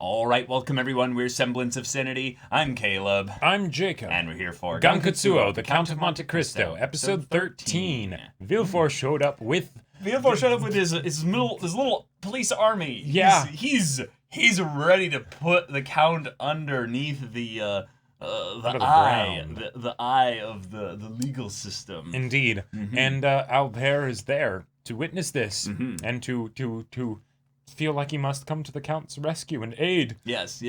All right, welcome everyone. We're Semblance of Sanity. I'm Caleb. I'm Jacob. And we're here for Gankutsuo, the Count of Monte Cristo, episode 13. Villefort showed up with his little police army. Yeah. He's ready to put the Count underneath the eye of the legal system. Indeed. Mm-hmm. And Albert is there to witness this and to feel like he must come to the Count's rescue and aid. Yes.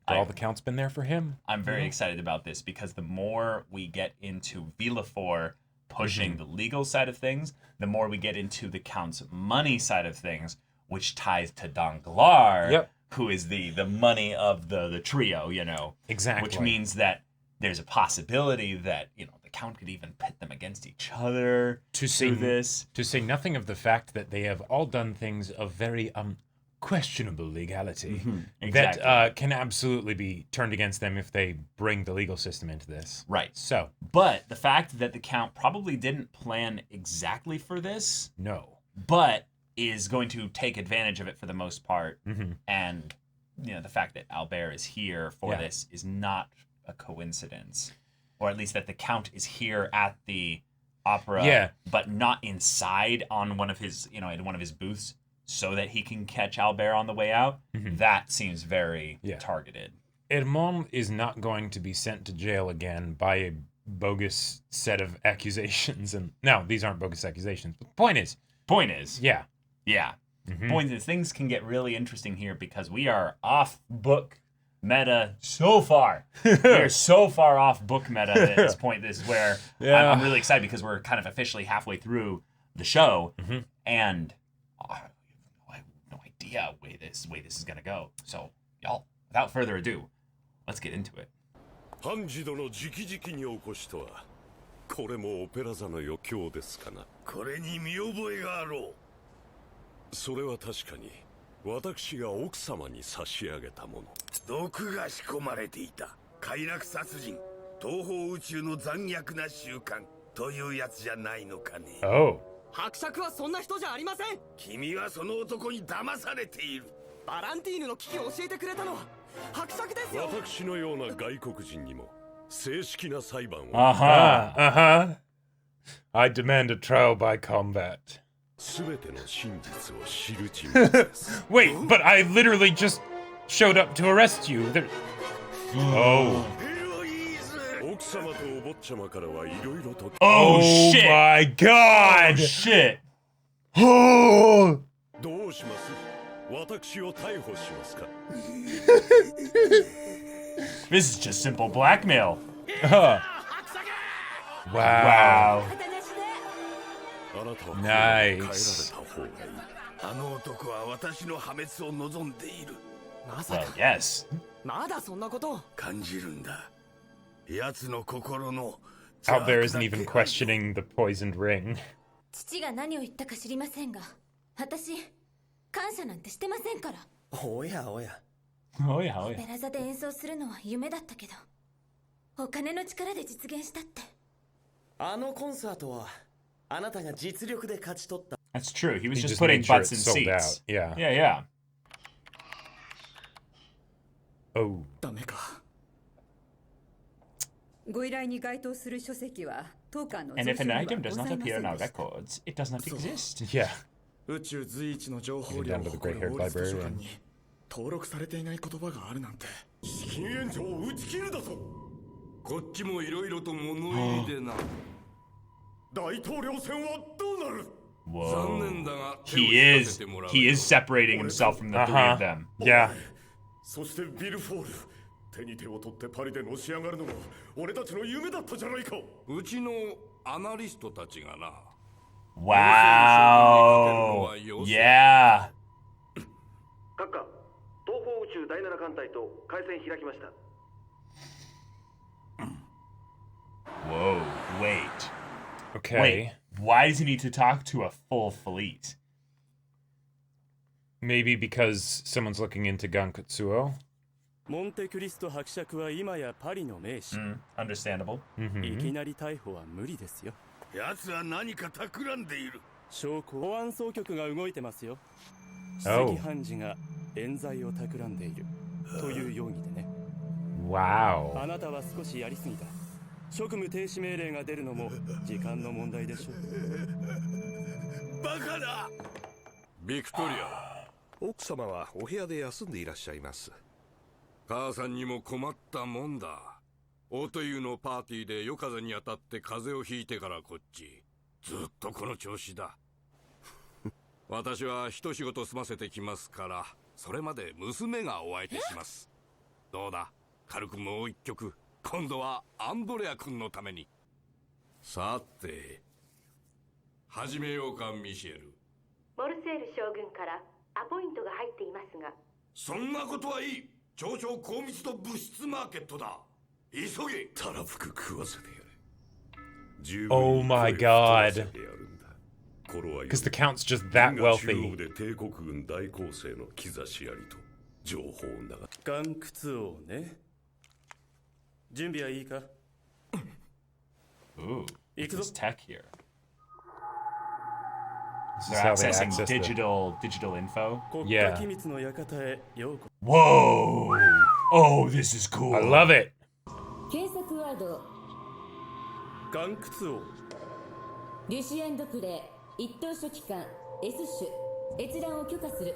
All the Count's been there for him. I'm very excited about this because the more we get into Villefort pushing the legal side of things, the more we get into the Count's money side of things, which ties to Danglars, who is the money of the trio, Exactly. Which means that there's a possibility that, the Count could even pit them against each other To say nothing of the fact that they have all done things of very questionable legality Exactly. that can absolutely be turned against them if they bring the legal system into this. Right. So, but the fact that the Count probably didn't plan exactly for this, no. but is going to take advantage of it for the most part, and the fact that Albert is here for this is not a coincidence. Or at least that the Count is here at the opera, but not inside on one of his, in one of his booths, so that he can catch Albert on the way out. That seems very targeted. Edmond is not going to be sent to jail again by a bogus set of accusations. And no, these aren't bogus accusations. But the point is. Yeah. Point is, things can get really interesting here because we are off book meta so far. We are so far off book meta at this point. This is where I'm really excited because we're kind of officially halfway through the show, and I have no idea way this is gonna go. So, y'all, without further ado, let's get into it. ハンジ殿直々に起こしとはこれもオペラ座の余興ですかな。これに見覚えがあろう。それは確かに私が奥様に差し上げたもの。毒が仕込まれていた快楽殺人、東方宇宙の残虐な習慣というやつじゃないのかね。伯爵はそんな人じゃありません。君はその男に騙されている。バランティーヌの危機を教えてくれたのは伯爵ですよ。私のような外国人にも正式な裁判を。I demand a trial by combat. Wait, but I literally just showed up to arrest you. Oh shit! My God! Shit! Oh! This is just simple blackmail. Wow. Nice. Well, yes. Albert isn't even questioning the poisoned ring. 父が何を言ったか知りませんが、私感謝なんてしてませんから。おや。オペラ座で演奏するのは夢だったけど、お金の力で実現したって。あのコンサートはあなたが実力で勝ち取った。 That's true. He was just putting butts in seats. Yeah. Oh. ダメか。ご依頼に該当する書籍は当館の And if an item does not appear in our records, it does not exist. Yeah. 宇宙随一の情報量を誇る法律図書館に登録されていない言葉があるなんて。資金援助を打ち切るだぞ。こっちもいろいろと物入りでな。大統領選はどうなる？ Whoa. He is separating himself from the three of them. Yeah. そしてビルフォール、手に手を取ってパリでのし上がるのが俺たちの夢だったじゃないか。うちのアナリストたちがな。Wow. Yeah. 閣下、東方宇宙第7艦隊と回線開きました。 Whoa, wait. Okay. Wait, why does he need to talk to a full fleet? Maybe because someone's looking into Gankutsuo. Monte Cristo 伯爵は今やパリの名士。Understandable. いきなり逮捕は無理ですよ。奴は何か企んでいる。証拠保安総局が動いてますよ。史跡判事が冤罪を企んでいるという容疑でね。Wow. あなたは少しやりすぎた。職務停止命令が出るのも時間の問題でしょう。バカだ。ビクトリア、奥様はお部屋で休んでいらっしゃいます。母さんにも困ったもんだ。オートユーのパーティーで夜風に当たって風邪をひいてからこっち。ずっとこの調子だ。私は一仕事済ませてきますから、それまで娘がお相手します。どうだ、軽くもう一曲。今度はアンドレア君のために。さて始めようか。ミシェル。モルセール将軍からアポイントが入っていますが。そんなことはいい。超高密度物質マーケットだ。急げ。たらふく食わせてやれ。Oh my god. Because the Count's just that wealthy. で帝国軍大攻勢の兆しありと情報だが。ガンクツ王ね。準備はいいか？ Ooh, It's this tech here. This is They're how they accessing access digital info. Yeah. 国家機密の館へようこ。 Whoa! Oh, this is cool. I love it. 検索ワードガンクツ王。リシュエンドプレイ一等書記官 S 種閲覧を許可する。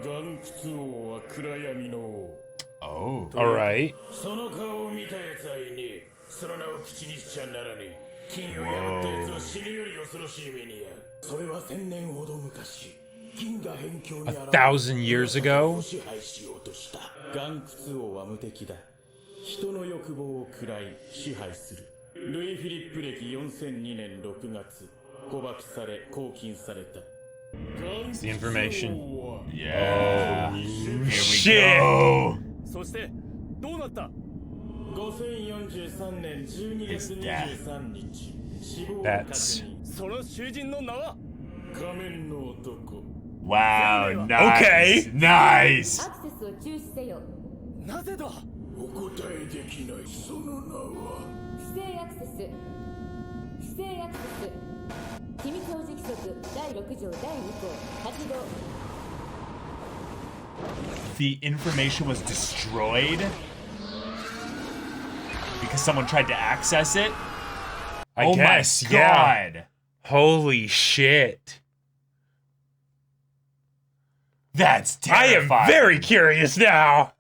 ガンクツ王は暗闇の王。 Oh. Alright. その顔を見たやつはいねえ。その名を口にしちゃならねえ。金を破ったやつは死ぬより恐ろしい目に遭う。それは1000年ほど昔、金が辺境に現れ1,000 years ago? 支配しようとした。ガンクツ王は無敵だ。人の欲望を喰らい支配する。ルイ・フィリップ歴4002年6月、捕獲され拘禁された。 It's the information. Yeah. Shit. Oh. そしてどうなった？ 5043年12月23日、死亡を確 That's 認。その囚人の名は？仮面の男。 Wow. Okay. Nice. アクセスを中止せよ。なぜだ？お答えできない。その名は不正アクセス。不正アクセス。機密保持規則第6条第2項発動。 The information was destroyed because someone tried to access it. I Oh guess, my yeah. god. Holy shit. That's I am terrifying. very curious now.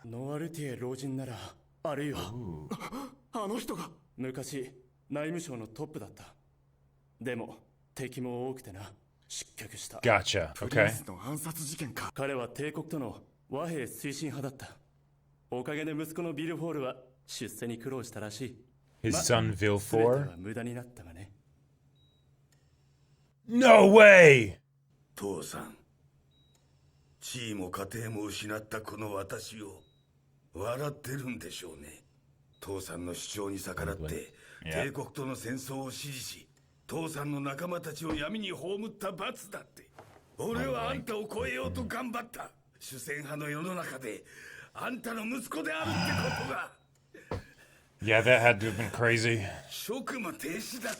ノワルティエ老人なら、あるいはあの人が。昔内務省のトップだった。でも敵も多くてな、失脚した。 Gotcha. プリン Okay. スの暗殺事件か。彼は帝国との和平推進派だった。おかげで息子のビルフォールは出世に苦労したらしい。 His son 全て Villefort? は無駄になったがね。 No way! 父さん、地位も家庭も失ったこの私を笑ってるんでしょうね。父さんの主張に逆らって帝国との戦争を支持し、父さんの仲間たちを闇に葬った罰だって。俺はあんたを超えようと頑張った。主戦派の世の中であんたの息子であるってことが。 Yeah, that had to have been crazy. 職務停止だと。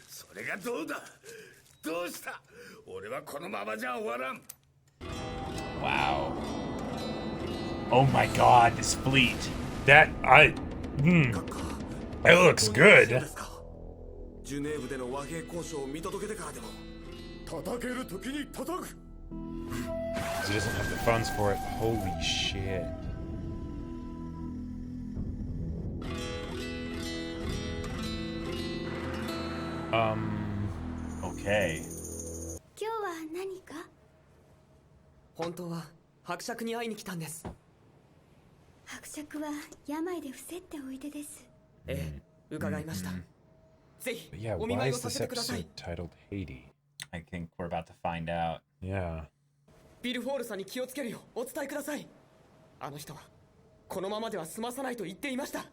それがどうだ。どうした。俺はこのままじゃ終わらん。 Wow. Oh my god, this fleet. It looks good. ジュネーブでの和平交渉を見届けてからでも。叩ける時に叩く。 He doesn't have the funds for it. Holy shit. Okay. 今日は何か？本当は伯爵に会いに来たんです。伯爵は病で伏せっておいでです。ええ、伺いました。ぜ But ひ yeah, お見 why 舞いを is さ this せてください episode。titled Haydee? I think we're about to find out. Yeah. ビルフォールさんに気をつけるようお伝えください。あの人はこのままでは済まさないと言っていました。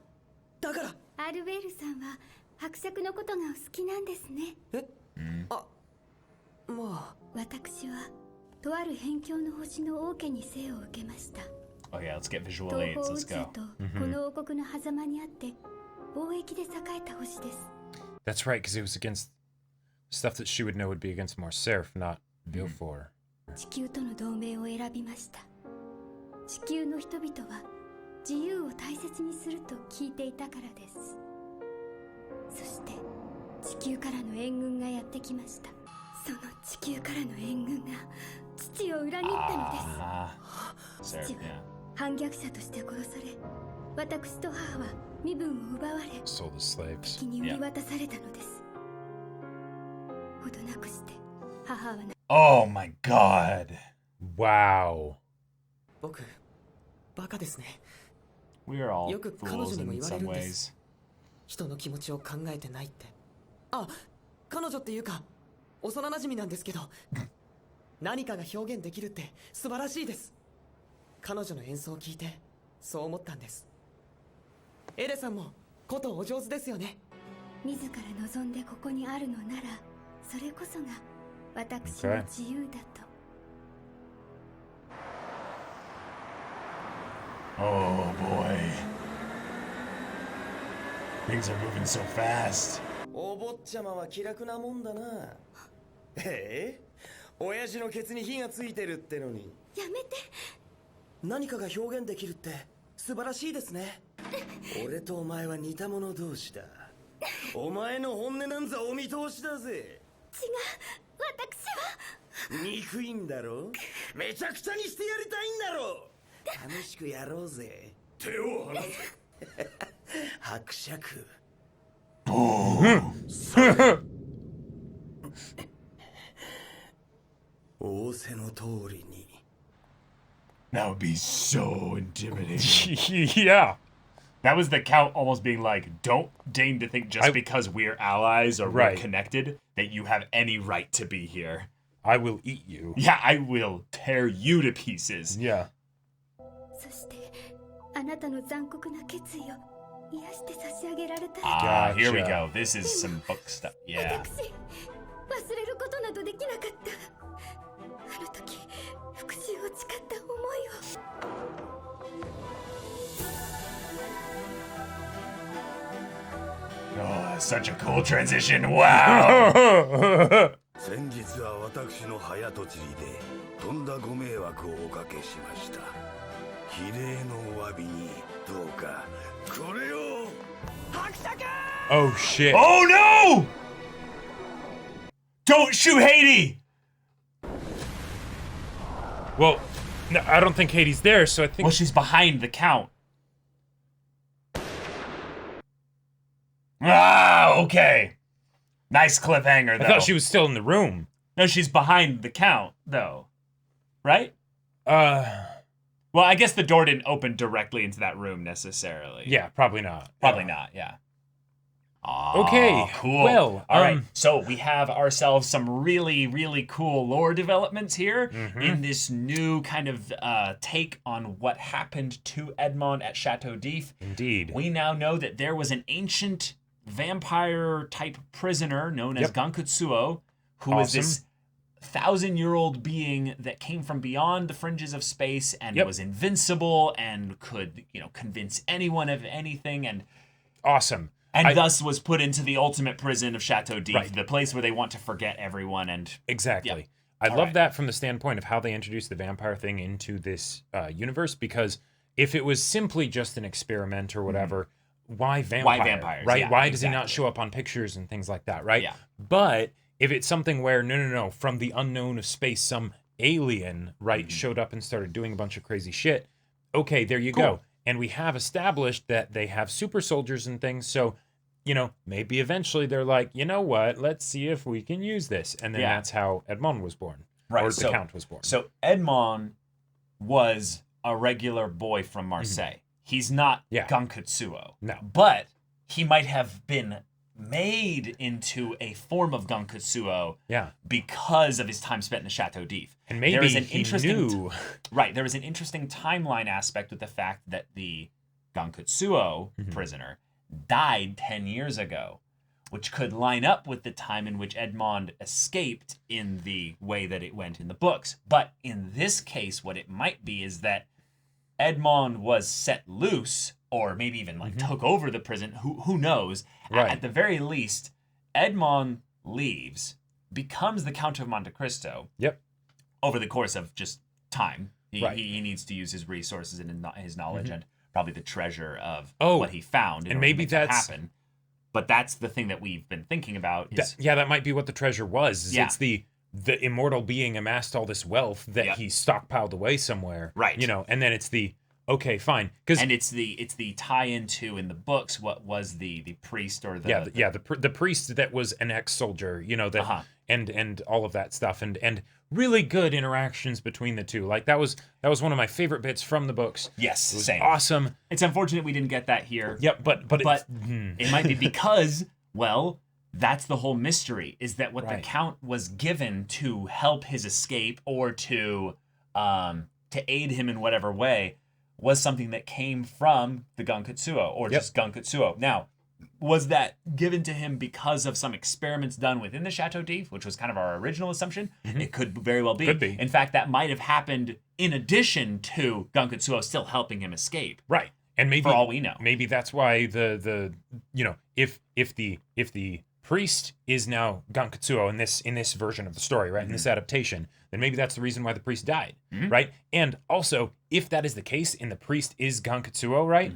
だからアルベールさんは伯爵のことがお好きなんですね。あ、まあ私はとある辺境の星の王家に生を受けました。 Okay, let's get visual 東 aids. 方宇 Let's 宙 go. とこの王国の狭間にあって貿易で栄えた星です。That's right, because it was against stuff that she would know would be against Morcerf, not Villefort. 地球との同盟を選びました。地球の人々は自由を大切にすると聞いていたからです。そして地球からの援軍がやってきました。その地球からの援軍が父を裏切ったのです。父は反逆者として殺され、私と母は身分を奪われ、敵に売り渡されたのです。ほどなくして母はOh my god. Wow. 僕バカですね。 We are all よく彼女 fools にも in 言われ some るんです。 ways. 人の気持ちを考えてないって。あ、彼女っていうか幼馴染なんですけど、何かが表現できるって素晴らしいです。彼女の演奏を聞いてそう思ったんです。エレさんもことお上手ですよね。自ら望んでここにあるのなら、それこそが私の自由だと。Oh boy. Things are moving so fast. お坊ちゃまは気楽なもんだな。親父のケツに火がついてるってのに。やめて。何かが表現できるって素晴らしいですね。俺とお前は似た者同士だ。お前の本音なんざお見通しだぜ。違う、私は。憎いんだろ。めちゃくちゃにしてやりたいんだろ。楽しくやろうぜ。手を離せ。伯爵。仰せの通りに。That would be so intimidating. Yeah. That was the Count almost being like, don't deign to think just because we're allies or we're connected that you have any right to be here. I will eat you. Yeah, I will tear you to pieces. Yeah. そしてあなたの残酷な決意を癒して差し上げられた。Ah, here we go. This is some book stuff. Yeah. 私、忘れることなどできなかった。あの時、復讐を誓った思いを。Oh, such a cool transition. Wow. 先日は私の早とちりでとんだご迷惑をおかけしました。比例のお詫びにどうかこれを。伯爵！ Oh shit. Oh no! Don't shoot Haydee! Well, no, I don't think Hadee's there, so I think. Well, she's behind the Count. Ah, okay. Nice cliffhanger, though. I thought she was still in the room. No, she's behind the Count, though. Right? Well, I guess the door didn't open directly into that room, necessarily. Yeah, probably not. Probably not, yeah. Oh, okay, cool. Well, all right. So we have ourselves some really, really cool lore developments here in this new kind of take on what happened to Edmond at Chateau d'If. Indeed. We now know that there was an ancient vampire-type prisoner known as Gankutsuo, who was this 1,000-year-old being that came from beyond the fringes of space and was invincible and could, convince anyone of anything and awesome. And thus was put into the ultimate prison of Chateau d'If, the place where they want to forget everyone. And exactly. I love that from the standpoint of how they introduced the vampire thing into this universe, because if it was simply just an experiment or whatever, why vampire? Why vampires? Right? Yeah, why does he not show up on pictures and things like that, right? Yeah. But if it's something where, no, from the unknown of space, some alien, showed up and started doing a bunch of crazy shit, okay, there you go. And we have established that they have super soldiers and things, so, maybe eventually they're like, you know what, let's see if we can use this. And then that's how Edmond was born. Right. Or the Count was born. So Edmond was a regular boy from Marseille. He's not Gankutsuo. No. But he might have been made into a form of Gankutsuo because of his time spent in the Chateau d'If. And maybe he knew. Right. There was an interesting timeline aspect with the fact that the Gankutsuo prisoner died 10 years ago, which could line up with the time in which Edmond escaped in the way that it went in the books. But in this case, what it might be is that Edmond was set loose, or maybe even took over the prison. Who knows? Right. At the very least, Edmond leaves, becomes the Count of Monte Cristo. Yep. Over the course of just time. Right. He needs to use his resources and his knowledge and probably the treasure of Oh, what he found in and order maybe to make that that's- happen. But that's the thing that we've been thinking about. Is, that might be what the treasure was. Is Yeah. It's the immortal being amassed all this wealth that Yep. he stockpiled away somewhere. Right. You know, and then it's the okay, fine. and it's the tie into in the books what was the priest or the the priest that was an ex-soldier, you know, that Uh-huh. and all of that stuff, and really good interactions between the two. Like that was one of my favorite bits from the books. Yes, It was same. awesome. It's unfortunate we didn't get that here. Yep, but it might be because, well, that's the whole mystery, is that what the Right. Count was given to help his escape or to aid him in whatever way was something that came from the Gankutsuo or just Gankutsuo. Now, was that given to him because of some experiments done within the Chateau d'If, which was kind of our original assumption? It could very well be. Could be. In fact, that might have happened in addition to Gankutsuo still helping him escape. Right. And maybe for all we know. Maybe that's why the you know, if the priest is now Gankutsuo in this version of the story, right? In this adaptation, then maybe that's the reason why the priest died, right? And also, if that is the case and the priest is Gankutsuo, right?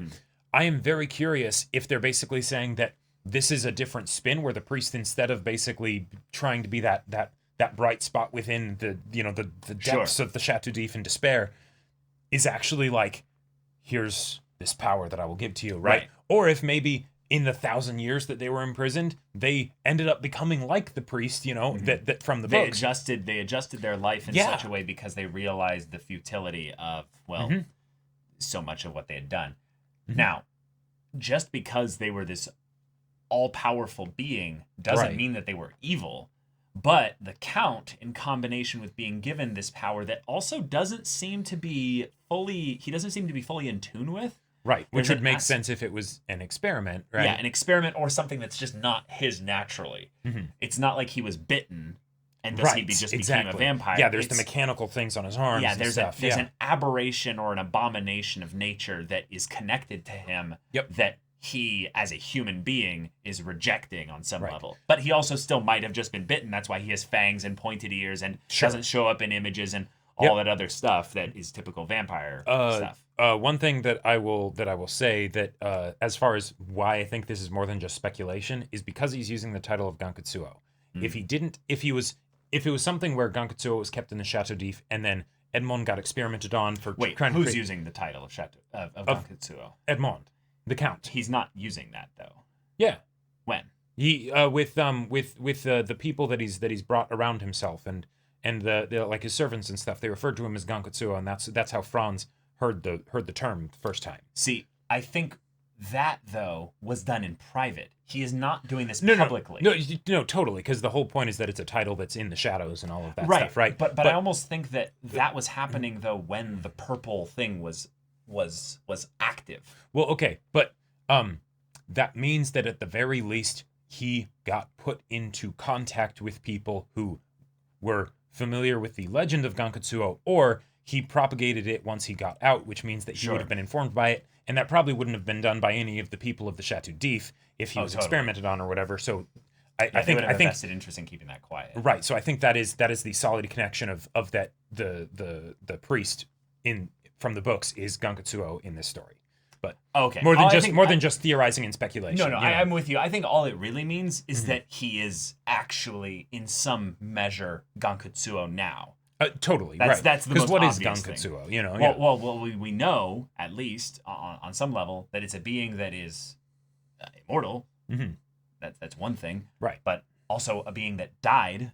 I am very curious if they're basically saying that this is a different spin where the priest, instead of basically trying to be that bright spot within the, you know, the depths of the Chateau d'If in despair, is actually like, here's this power that I will give to you, right? Or if maybe in the 1,000 years that they were imprisoned, they ended up becoming like the priest, you know, that from the books. They adjusted their life in such a way because they realized the futility of, well, so much of what they had done. Now, just because they were this all-powerful being doesn't mean that they were evil. But the Count, in combination with being given this power that also doesn't seem to be fully in tune with. Right, which would make sense if it was an experiment, right? Yeah, an experiment or something that's just not his naturally. It's not like he was bitten and thus he just became a vampire. Yeah, there's the mechanical things on his arms. Yeah, and there's stuff. an aberration or an abomination of nature that is connected to him that he, as a human being, is rejecting on some level. But he also still might have just been bitten. That's why he has fangs and pointed ears and doesn't show up in images and all that other stuff that is typical vampire stuff. One thing that I will say that as far as why I think this is more than just speculation is because he's using the title of Gankutsuo. If it was something where Gankutsuo was kept in the Chateau d'If and then Edmond got experimented on for who's using the title of Gankutsuo? Edmond, the Count. He's not using that though. Yeah. When? He with the people that he's brought around himself and the like his servants and stuff, they referred to him as Gankutsuo, and that's how Franz heard the term the first time. See, I think that though was done in private. He is not doing this publicly. No, totally, because the whole point is that it's a title that's in the shadows and all of that stuff, right? But I almost think that was happening though when the purple thing was active. Well, okay, but that means that at the very least he got put into contact with people who were familiar with the legend of Gankutsuo, or he propagated it once he got out, which means that he would have been informed by it, and that probably wouldn't have been done by any of the people of the Chateau d'If if he was experimented on or whatever. So I think vested interest in keeping that quiet. Right. So I think that is the solid connection of that the priest from the books is Gankutsuo in this story. But more than just theorizing and speculation. No, I'm with you. I think all it really means is that he is actually in some measure Gankutsuo now. Totally, that's the most what is obvious Gankutsuo? thing. You know, well, we know at least on some level that it's a being that is immortal. That's one thing, right? But also a being that died.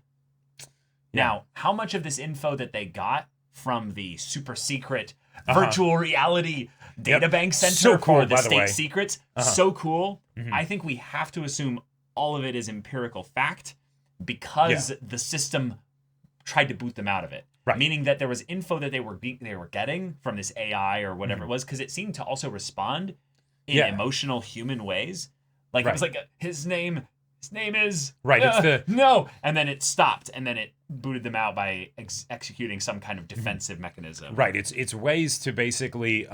Now, how much of this info that they got from the super secret virtual reality databank center for the state secrets, so cool. I think we have to assume all of it is empirical fact because the system tried to boot them out of it. Right. Meaning that there was info that they were getting from this AI or whatever it was, because it seemed to also respond in emotional human ways. Like it was like his name is it's no, and then it stopped, and then it booted them out by executing some kind of defensive mechanism. Right. It's ways to basically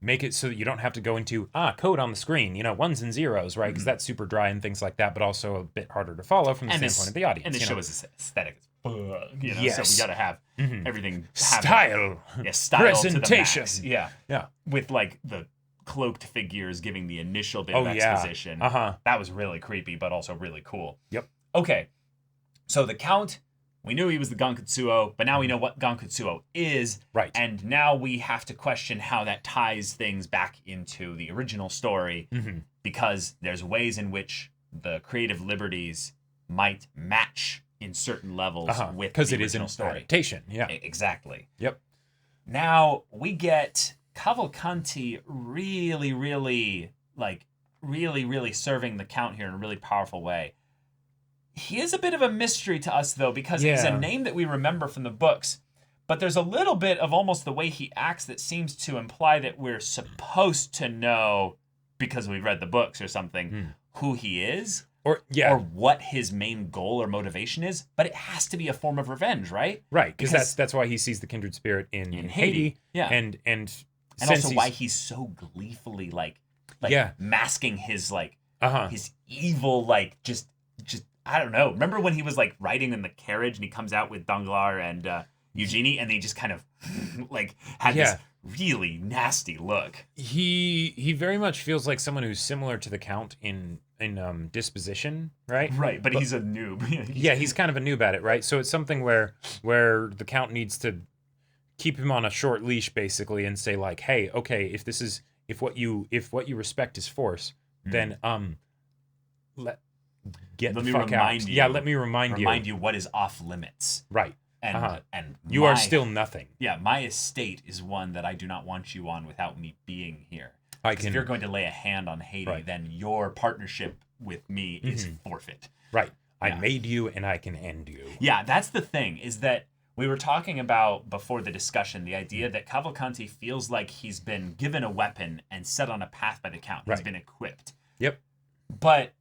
make it so that you don't have to go into code on the screen, ones and zeros, right? Because that's super dry and things like that, but also a bit harder to follow from the standpoint of the audience. And the show is aesthetic as fuck, Yes. so we gotta have everything style, style presentation, to the max. Yeah, with like the cloaked figures giving the initial bit of exposition. That was really creepy, but also really cool. Yep. Okay, so the Count. We knew he was the Gankutsuo, but now we know what Gankutsuo is. Right. And now we have to question how that ties things back into the original story, because there's ways in which the creative liberties might match in certain levels with the original story. Adaptation. Yeah. Exactly. Yep. Now we get Cavalcanti really serving the Count here in a really powerful way. He is a bit of a mystery to us, though, because he's a name that we remember from the books. But there's a little bit of almost the way he acts that seems to imply that we're supposed to know, because we've read the books or something, who he is. Or what his main goal or motivation is. But it has to be a form of revenge, right? Right, because that's why he sees the kindred spirit in Haydee. Yeah. And also why he's so gleefully masking his his evil just I don't know. Remember when he was riding in the carriage and he comes out with Danglars and Eugenie, and they just kind of had this really nasty look. He very much feels like someone who's similar to the Count in disposition, right? Right, but he's a noob. Yeah, he's kind of a noob at it, right? So it's something where the Count needs to keep him on a short leash, basically, and say hey, okay, if what you respect is force, then get the fuck out. Yeah, let me remind you what is off limits. Right. And you are still nothing. Yeah, my estate is one that I do not want you on without me being here. If you're going to lay a hand on Haydee, then your partnership with me is forfeit. Right. I made you and I can end you. Yeah, that's the thing, is that we were talking about before the discussion, the idea that Cavalcanti feels like he's been given a weapon and set on a path by the Count. He's been equipped. Yep. But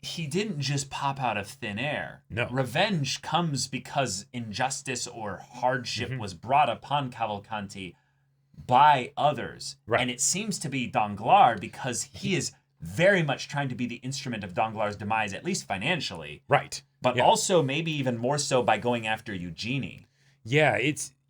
he didn't just pop out of thin air. No. Revenge comes because injustice or hardship was brought upon Cavalcanti by others. Right. And it seems to be Danglars, because he is very much trying to be the instrument of Danglars' demise, at least financially. Right. But also maybe even more so by going after Eugenie. Yeah,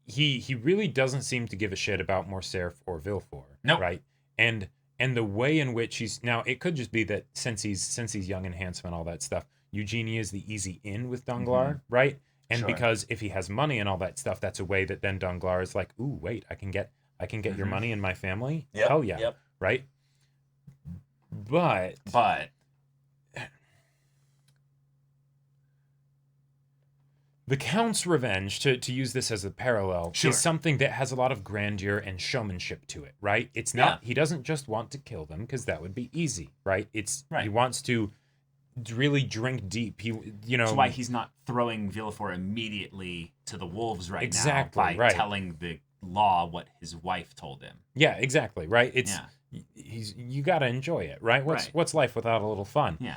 he really doesn't seem to give a shit about Morcerf or Villefort. No. Right? And the way in which now it could just be that since he's young and handsome and all that stuff, Eugenie is the easy in with Danglars, right? And because if he has money and all that stuff, that's a way that then Danglars is like, ooh, wait, I can get your money and my family. Yep. Hell yeah. Yep. Right? But the Count's revenge, to use this as a parallel, is something that has a lot of grandeur and showmanship to it, right? It's not, he doesn't just want to kill them, because that would be easy, right? He wants to really drink deep. That's why he's not throwing Villefort immediately to the wolves now by telling the law what his wife told him. Yeah, exactly, right? You got to enjoy it, right? What's life without a little fun? Yeah.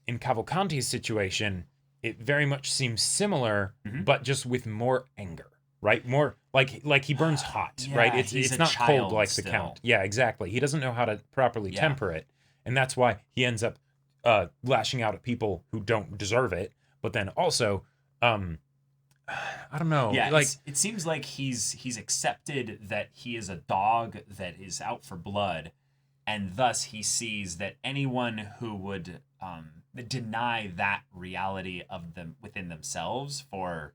In Cavalcanti's situation, it very much seems similar, but just with more anger, right? More like he burns hot, right? It's not cold like the Count. Yeah, exactly. He doesn't know how to properly temper it, and that's why he ends up lashing out at people who don't deserve it. But then also, I don't know. Yeah, it seems like he's accepted that he is a dog that is out for blood, and thus he sees that anyone who would deny that reality of them within themselves for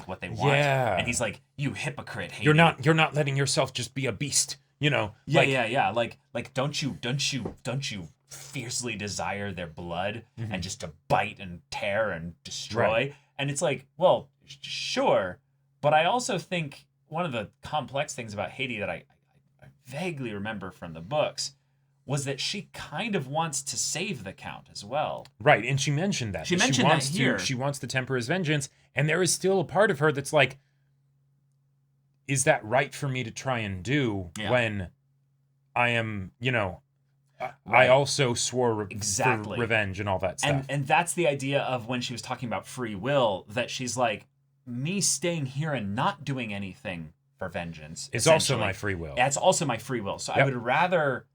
what they want. Yeah. And he's like, you hypocrite, Haydee. You're not letting yourself just be a beast, Yeah. Like don't you fiercely desire their blood and just to bite and tear and destroy? Right. And it's like, well, sure, but I also think one of the complex things about Haydee that I vaguely remember from the books was that she kind of wants to save the Count as well. Right, and she mentioned that. She wants here. She wants to temper his vengeance, and there is still a part of her that's like, is that right for me to try and do when I am, I also swore for revenge and all that stuff. And that's the idea of when she was talking about free will, that she's like, me staying here and not doing anything for vengeance. It's also my free will. It's also my free will. So I would rather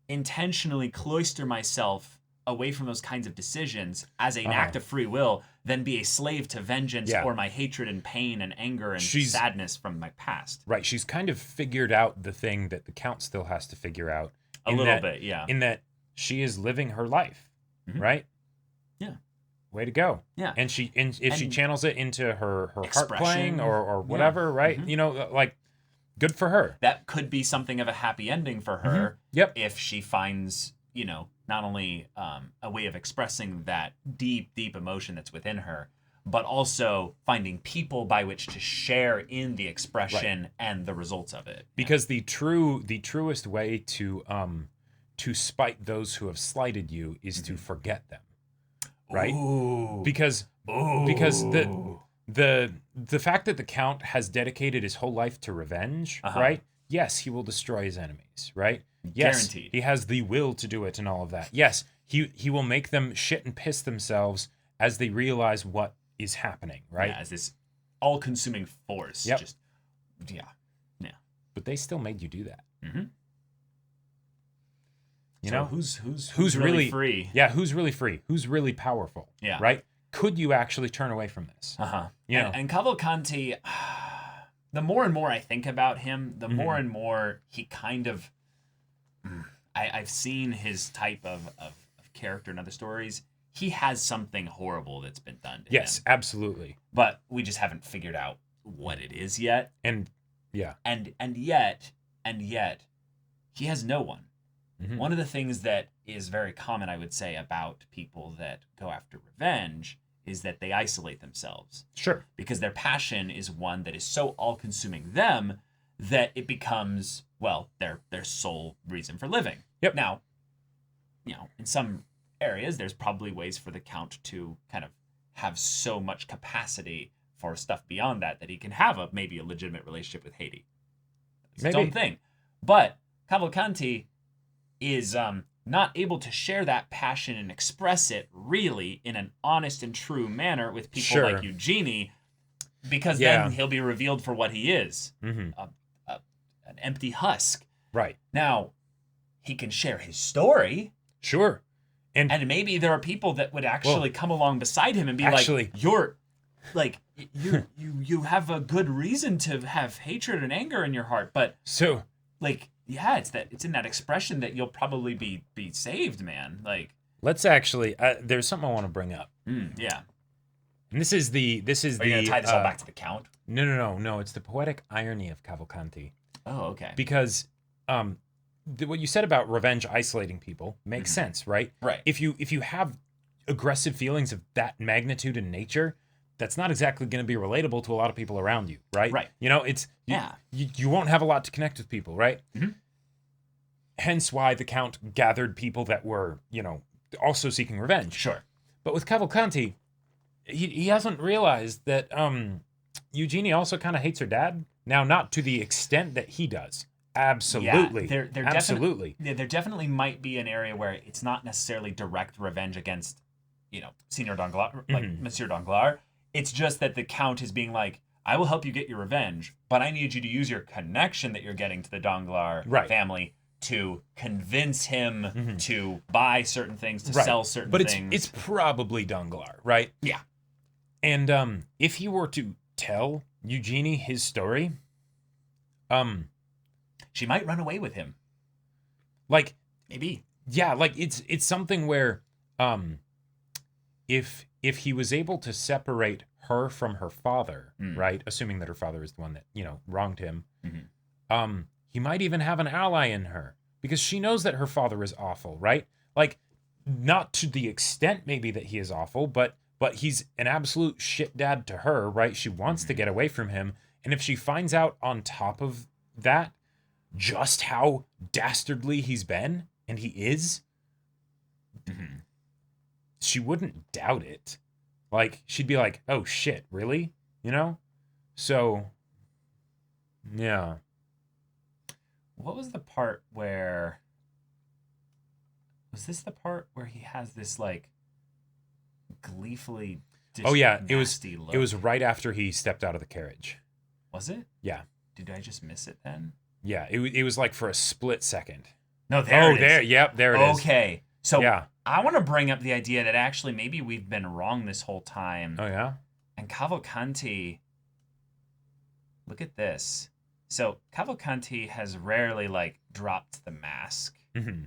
intentionally cloister myself away from those kinds of decisions as an act of free will than be a slave to vengeance or my hatred and pain and anger and sadness from my past. Right. She's kind of figured out the thing that the Count still has to figure out. A little bit, yeah. In that she is living her life, right? Yeah. Way to go. Yeah. And if she channels it into her harp playing or whatever, right? You know, like, good for her. That could be something of a happy ending for her. If she finds, you know, not only a way of expressing that deep emotion that's within her, but also finding people by which to share in the expression and the results of it. Because the truest way to spite those who have slighted you is to forget them. Right? Ooh. Because the fact that the Count has dedicated his whole life to revenge, right? Yes, he will destroy his enemies, right? Yes, Guaranteed. He has the will to do it and all of that. Yes, he will make them shit and piss themselves as they realize what is happening, right? Yeah, as this all-consuming force. Yep. Just, yeah. But they still made you do that. You So know, who's really free? Yeah, who's really free? Who's really powerful? Yeah. Right? Could you actually turn away from this? You know? And Cavalcanti, the more and more I think about him, the more and more he kind of... I've seen his type of character in other stories. He has something horrible that's been done to him. Yes, absolutely. But we just haven't figured out what it is yet. And yeah. And yet, he has no one. One of the things that is very common, I would say, about people that go after revenge is that they isolate themselves. Sure. Because their passion is one that is so all-consuming them that it becomes, well, their sole reason for living. Yep. Now, you know, in some areas, there's probably ways for the Count to kind of have so much capacity for stuff beyond that he can have maybe a legitimate relationship with Haydee. It's its own thing. But Cavalcanti is not able to share that passion and express it really in an honest and true manner with people like Eugenie, because then he'll be revealed for what he is, an empty husk. Right. Now, he can share his story. Sure. And maybe there are people that would actually come along beside him and be like, you're like, you have a good reason to have hatred and anger in your heart, but so like, yeah, it's in that expression that you'll probably be saved, man. Like, let's actually there's something I want to bring up. Yeah. And this is Are you gonna tie this all back to the Count? No, it's the poetic irony of Cavalcanti. Oh, okay. Because what you said about revenge isolating people makes sense, right? Right. If you have aggressive feelings of that magnitude in nature, that's not exactly going to be relatable to a lot of people around you, right? Right. You know, it's you won't have a lot to connect with people, right? Hence why the Count gathered people that were, you know, also seeking revenge. Sure. But with Cavalcanti, he hasn't realized that Eugenie also kind of hates her dad. Now, not to the extent that he does. Absolutely. Yeah, absolutely. There definitely might be an area where it's not necessarily direct revenge against, you know, Senior Danglars, like Monsieur Danglars. It's just that the Count is being like, I will help you get your revenge, but I need you to use your connection that you're getting to the Danglars family to convince him to buy certain things, to sell certain things. But it's probably Danglars, right? Yeah. And if he were to tell Eugenie his story, she might run away with him. Like, maybe. Yeah, like it's something where if he was able to separate her from her father, right? Assuming that her father is the one that, you know, wronged him, he might even have an ally in her because she knows that her father is awful, right? Like, not to the extent maybe that he is awful, but he's an absolute shit dad to her, right? She wants to get away from him. And if she finds out on top of that just how dastardly he's been, and he is, she wouldn't doubt it. Like, she'd be like, oh shit, really? You know? So, yeah. What was the part where... Was this the part where he has this, like, gleefully it was look? It was right after he stepped out of the carriage. Was it? Yeah. did I just miss it then? Yeah, it was like for a split second. No, there it is. There, yep, there it is. Okay, so yeah. I want to bring up the idea that actually maybe we've been wrong this whole time. Oh, yeah? And Cavalcanti, look at this. So Cavalcanti has rarely, like, dropped the mask. Mm-hmm.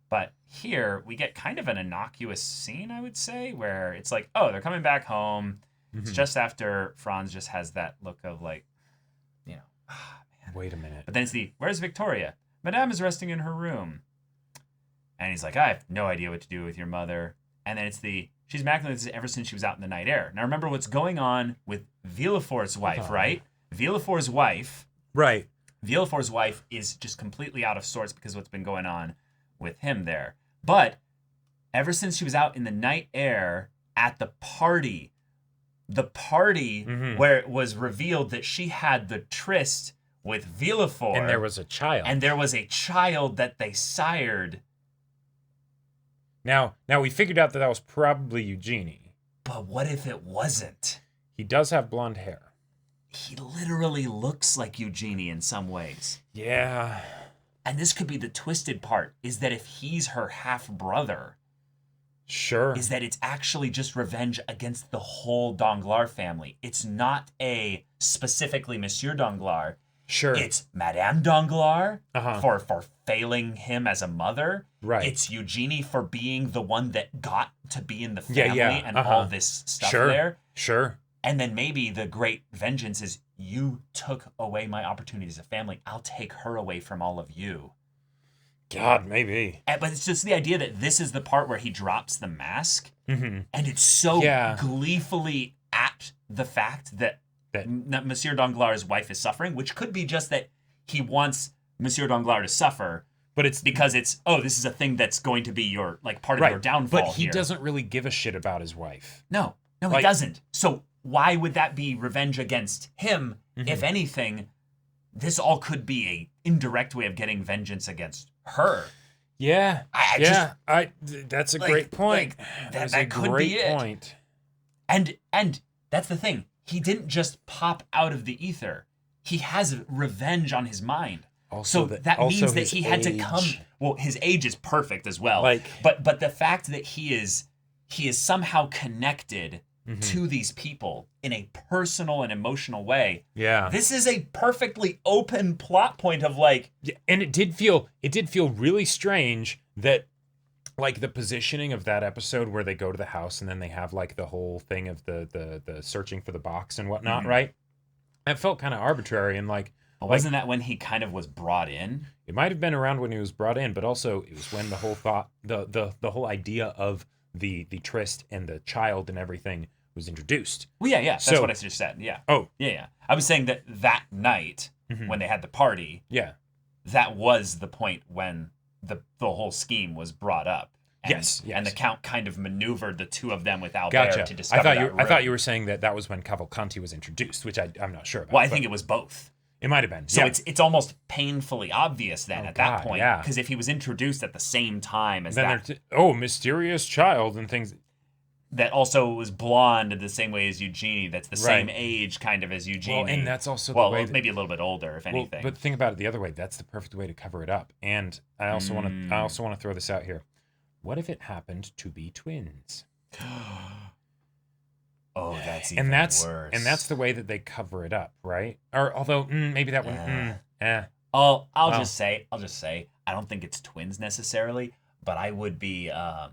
But here, we get kind of an innocuous scene, I would say, where it's like, oh, they're coming back home. Mm-hmm. It's just after Franz just has that look of, like, you know, man. Wait a minute. But then it's where's Victoria? Madame is resting in her room. And he's like, I have no idea what to do with your mother. And then it's she's been acting like this ever since she was out in the night air. Now remember what's going on with Villefort's wife, right? Villefort's wife. Right. Villefort's wife is just completely out of sorts because of what's been going on with him there. But ever since she was out in the night air at the party where it was revealed that she had the tryst with Villefort. And there was a child. And there was a child that they sired. Now we figured out that was probably Eugenie. But what if it wasn't? He does have blonde hair. He literally looks like Eugenie in some ways. Yeah. And this could be the twisted part, is that if he's her half-brother, sure, is that it's actually just revenge against the whole Danglars family. It's not specifically Monsieur Danglars. Sure. It's Madame Danglars for failing him as a mother. Right. It's Eugenie for being the one that got to be in the family and all this stuff there. Sure. And then maybe the great vengeance is, you took away my opportunity as a family. I'll take her away from all of you. God, maybe. But it's just the idea that this is the part where he drops the mask. Mm-hmm. And it's so gleefully at the fact that Monsieur Danglars' wife is suffering, which could be just that he wants Monsieur Danglars to suffer. But it's because this is a thing that's going to be your, like, part of your downfall. But he doesn't really give a shit about his wife. No, he doesn't. So why would that be revenge against him? Mm-hmm. If anything, this all could be a indirect way of getting vengeance against her. Yeah. That's a great point. That could be it. And that's the thing. He didn't just pop out of the ether. He has revenge on his mind. Also, so that means that he had to come. Well, his age is perfect as well. But the fact that he is somehow connected to these people in a personal and emotional way. Yeah. This is a perfectly open plot point of like. Yeah, and it did feel really strange that, like, the positioning of that episode where they go to the house and then they have like the whole thing of the searching for the box and whatnot, right? It felt kind of arbitrary and like. Wasn't that when he kind of was brought in? It might have been around when he was brought in, but also it was when the whole the whole idea of the tryst and the child and everything was introduced. Well, yeah, that's what I just said. Yeah. Oh, yeah. I was saying that night when they had the party. Yeah. That was the point when the whole scheme was brought up. And, yes. And the Count kind of maneuvered the two of them with Albert to discover I thought you were saying that was when Cavalcanti was introduced, which I'm not sure about. Well, I think it was both. It might have been. So it's almost painfully obvious then at that point. Yeah. Because if he was introduced at the same time as then that. Mysterious child and things. That also was blonde the same way as Eugenie. That's the same age kind of as Eugenie. Well, and that's also the way maybe a little bit older, if anything. But think about it the other way. That's the perfect way to cover it up. And I also want to throw this out here. What if it happened to be twins? Oh, that's even worse. And that's the way that they cover it up, right? Or although maybe that one. I'll just say, I don't think it's twins necessarily, but I would be. I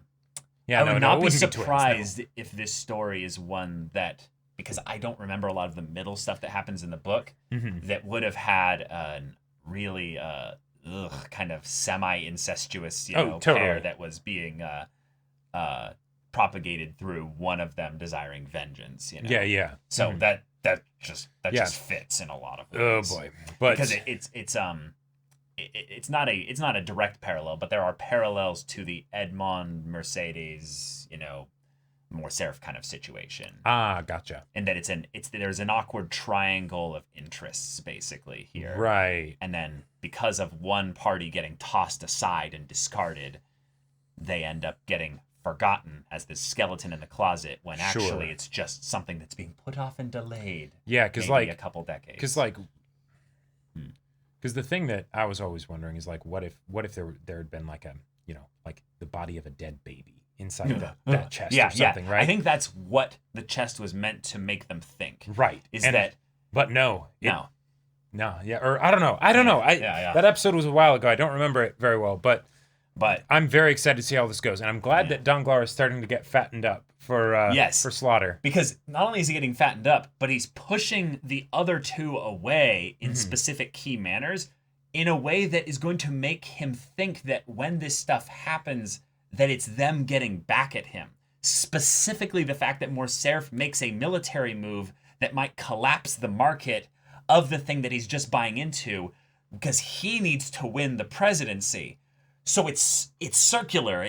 would not be surprised if this story is one that, because I don't remember a lot of the middle stuff that happens in the book, that would have had a really kind of semi-incestuous pair that was being propagated through one of them desiring vengeance. Yeah. So that just fits in a lot of ways. Oh boy, but because it's not a direct parallel, but there are parallels to the Edmond Mercedes, Morcerf kind of situation. Ah, gotcha. And that there's an awkward triangle of interests basically here. Right. And then because of one party getting tossed aside and discarded, they end up getting forgotten as this skeleton in the closet when actually it's just something that's being put off and delayed. Yeah, because a couple decades. Because Because the thing that I was always wondering is like, what if there had been like a, you know, like the body of a dead baby inside that chest or something, right? I think that's what the chest was meant to make them think. Right. But no. Yeah. Or I don't know. That episode was a while ago. I don't remember it very well, but I'm very excited to see how this goes, and I'm glad that Danglars is starting to get fattened up for slaughter. Because not only is he getting fattened up, but he's pushing the other two away in specific key manners in a way that is going to make him think that when this stuff happens, that it's them getting back at him. Specifically, the fact that Morcerf makes a military move that might collapse the market of the thing that he's just buying into, because he needs to win the presidency. So it's circular.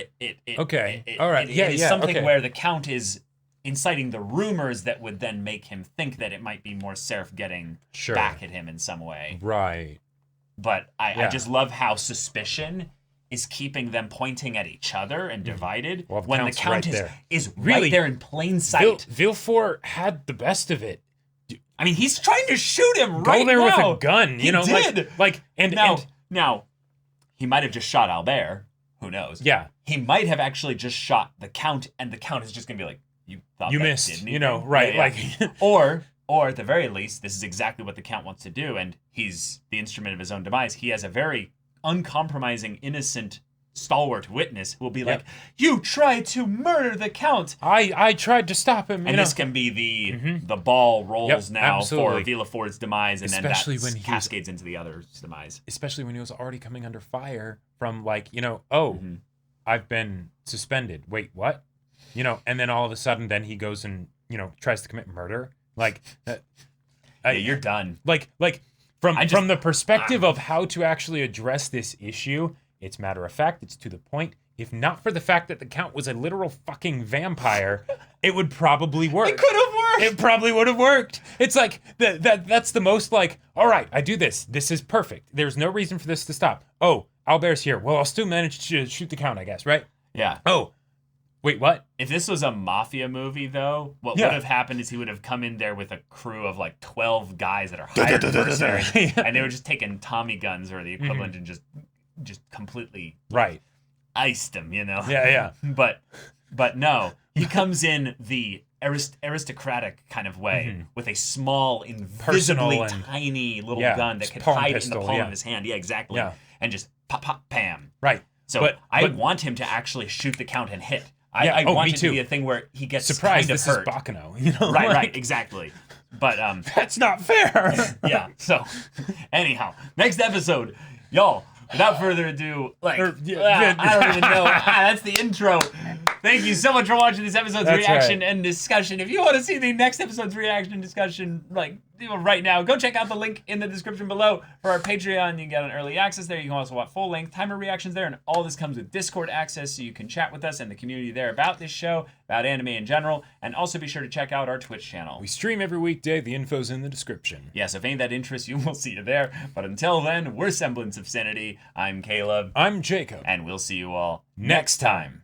All right. It is something where the Count is inciting the rumors that would then make him think that it might be Morcerf getting back at him in some way. Right. But I just love how suspicion is keeping them pointing at each other and divided when the Count is really right there in plain sight. Villefort had the best of it. I mean, he's trying to shoot him right now. Go there with a gun, you know? Did. And now, he might have just shot Albert. Who knows? Yeah. He might have actually just shot the Count, and the Count is just going to be like, you thought you that missed, didn't you know, right. Yeah. Like, or at the very least, this is exactly what the Count wants to do, and he's the instrument of his own demise. He has a very uncompromising, innocent, stalwart witness who will be like, you tried to murder the Count. I tried to stop him. And this can be the ball rolls now for Villefort's demise, and especially then that cascades into the other's demise. Especially when he was already coming under fire from I've been suspended. Wait, what? You know, and then all of a sudden then he goes and, you know, tries to commit murder. Like you're done. Like from the perspective of how to actually address this issue, it's matter of fact, it's to the point. If not for the fact that the Count was a literal fucking vampire, it would probably work. It could have worked. It probably would have worked. It's like that's the most like, all right, I do this. This is perfect. There's no reason for this to stop. Oh, Albert's here. Well, I'll still manage to shoot the Count, I guess, right? Yeah. Oh, wait, what? If this was a mafia movie, though, what would have happened is he would have come in there with a crew of like 12 guys that are hired mercenaries, and they were just taking Tommy guns or the equivalent and just completely iced him, you know? Yeah. But no, he comes in the aristocratic kind of way with a small, invisibly tiny little gun that could hide in the palm of his hand. Yeah, exactly. Yeah. And just pop, pop, pam. Right. So I want him to actually shoot the Count and hit. I want it to be a thing where he gets surprised. Kind of this hurt. Is Baccano, you know? Right, exactly. But that's not fair. Yeah. So anyhow, next episode, y'all. Without further ado, I don't even know. That's the intro. Thank you so much for watching this episode's reaction and discussion. If you want to see the next episode's reaction and discussion, right now, go check out the link in the description below for our Patreon. You can get an early access there. You can also watch full-length timer reactions there, and all this comes with Discord access, so you can chat with us and the community there about this show, about anime in general, and also be sure to check out our Twitch channel. We stream every weekday. The info's in the description. Yes, if ain't that interests you, we'll see you there. But until then, we're Semblance of Sanity. I'm Caleb. I'm Jacob. And we'll see you all next time.